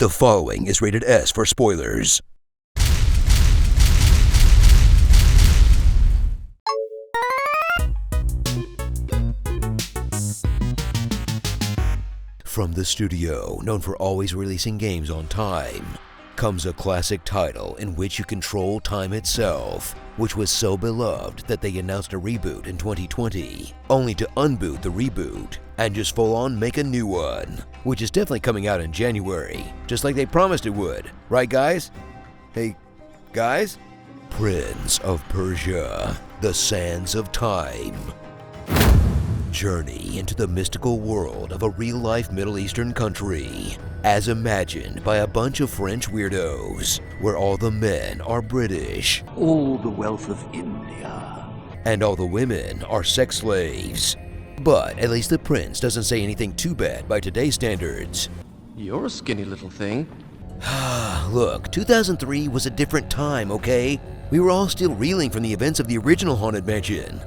The following is rated S for spoilers. From the studio, known for always releasing games on time, comes a classic title in which you control time itself, which was so beloved that they announced a reboot in 2020, only to unboot the reboot and just full-on make a new one, which is definitely coming out in January, just like they promised it would. Right, guys? Hey, guys? Prince of Persia, The Sands of Time. Journey into the mystical world of a real-life Middle Eastern country, as imagined by a bunch of French weirdos, where all the men are British, all the wealth of India, and all the women are sex slaves. But at least the prince doesn't say anything too bad by today's standards. You're a skinny little thing. Look, 2003 was a different time, okay? We were all still reeling from the events of the original Haunted Mansion.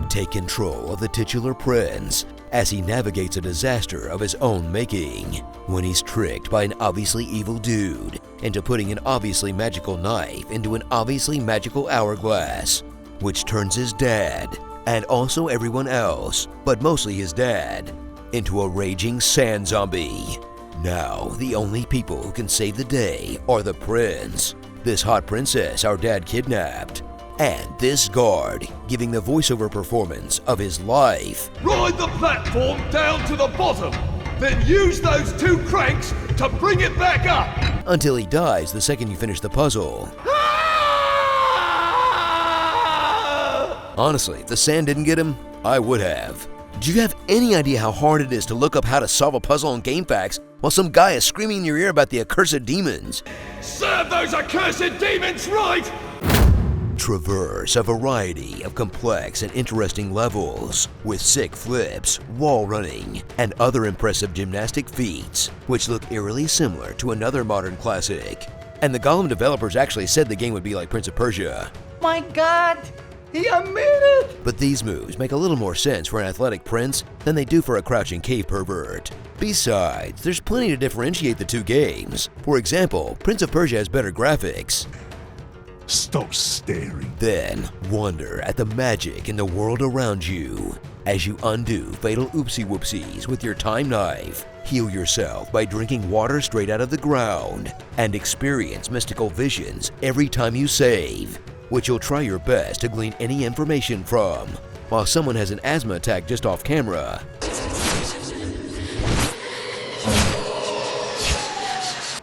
Take control of the titular prince as he navigates a disaster of his own making when he's tricked by an obviously evil dude into putting an obviously magical knife into an obviously magical hourglass, which turns his dad, and also everyone else, but mostly his dad, into a raging sand zombie. Now, the only people who can save the day are the prince, this hot princess our dad kidnapped, and this guard giving the voiceover performance of his life. Ride the platform down to the bottom, then use those two cranks to bring it back up. Until he dies the second you finish the puzzle. Honestly, if the sand didn't get him, I would have. Do you have any idea how hard it is to look up how to solve a puzzle on GameFAQs while some guy is screaming in your ear about the accursed demons? Serve those accursed demons right! Traverse a variety of complex and interesting levels with sick flips, wall running, and other impressive gymnastic feats, which look eerily similar to another modern classic. And the Gollum developers actually said the game would be like Prince of Persia. My God, he admitted it! But these moves make a little more sense for an athletic prince than they do for a crouching cave pervert. Besides, there's plenty to differentiate the two games. For example, Prince of Persia has better graphics. Stop staring. Then, wonder at the magic in the world around you as you undo fatal oopsie-whoopsies with your time knife, heal yourself by drinking water straight out of the ground, and experience mystical visions every time you save, which you'll try your best to glean any information from, while someone has an asthma attack just off camera.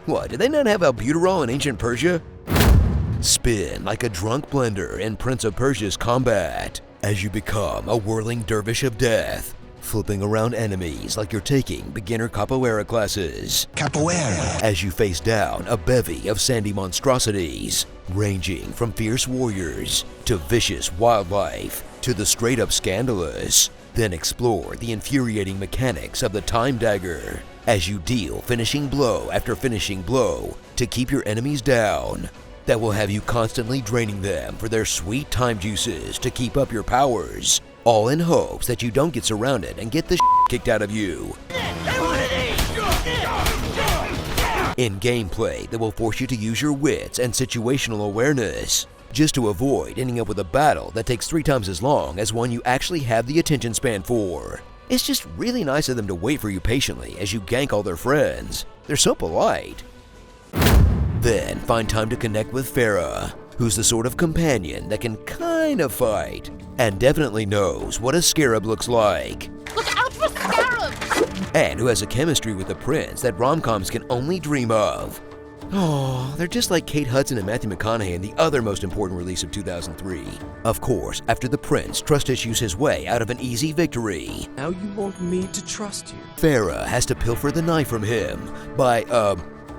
What, did they not have albuterol in ancient Persia? Spin like a drunk blender in Prince of Persia's combat as you become a whirling dervish of death, flipping around enemies like you're taking beginner capoeira classes. Capoeira. As you face down a bevy of sandy monstrosities, ranging from fierce warriors to vicious wildlife to the straight-up scandalous. Then explore the infuriating mechanics of the time dagger as you deal finishing blow after finishing blow to keep your enemies down. That will have you constantly draining them for their sweet time juices to keep up your powers, all in hopes that you don't get surrounded and get the kicked out of you. In gameplay that will force you to use your wits and situational awareness, just to avoid ending up with a battle that takes 3 times as long as one you actually have the attention span for. It's just really nice of them to wait for you patiently as you gank all their friends. They're so polite. Then find time to connect with Farah, who's the sort of companion that can kind of fight, and definitely knows what a scarab looks like. Look out for scarabs! And who has a chemistry with the prince that rom-coms can only dream of. Oh, they're just like Kate Hudson and Matthew McConaughey in the other most important release of 2003. Of course, after the prince trust issues his way out of an easy victory. Now you want me to trust you? Farah has to pilfer the knife from him by,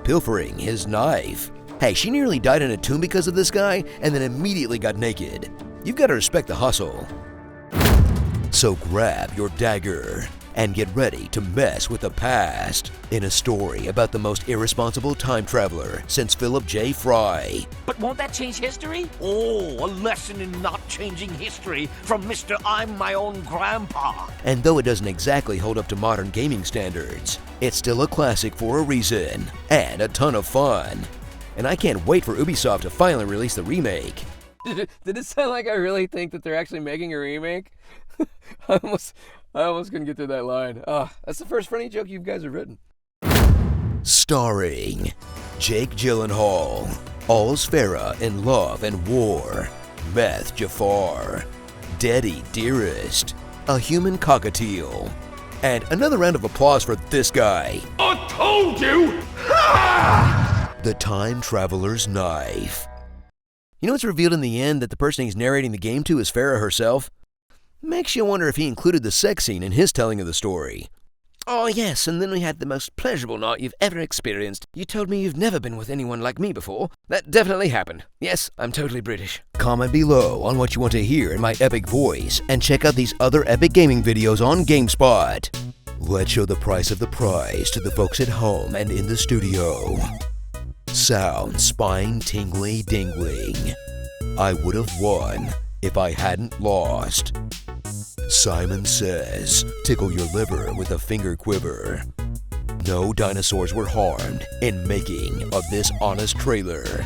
pilfering his knife. Hey, she nearly died in a tomb because of this guy and then immediately got naked. You've got to respect the hustle. So grab your dagger and get ready to mess with the past in a story about the most irresponsible time traveler since Philip J. Fry. But won't that change history? Oh, a lesson in not changing history from Mr. I'm my own grandpa. And though it doesn't exactly hold up to modern gaming standards, it's still a classic for a reason and a ton of fun. And I can't wait for Ubisoft to finally release the remake. Did it sound like I really think that they're actually making a remake? I almost couldn't get through that line. That's the first funny joke you guys have written. Starring Jake Gyllenhaal, All's Farah in Love and War, Meth Jafar, Daddy Dearest, a human cockatiel, and another round of applause for this guy. I told you! Ha! The Time Traveler's Knife. You know, it's revealed in the end that the person he's narrating the game to is Farah herself. Makes you wonder if he included the sex scene in his telling of the story. Oh yes, and then we had the most pleasurable night you've ever experienced. You told me you've never been with anyone like me before. That definitely happened. Yes, I'm totally British. Comment below on what you want to hear in my epic voice, and check out these other epic gaming videos on GameSpot. Let's show the price of the prize to the folks at home and in the studio. Sound spine-tingly dingling. I would have won if I hadn't lost. Simon Says, tickle your liver with a finger quiver. No dinosaurs were harmed in making of this honest trailer.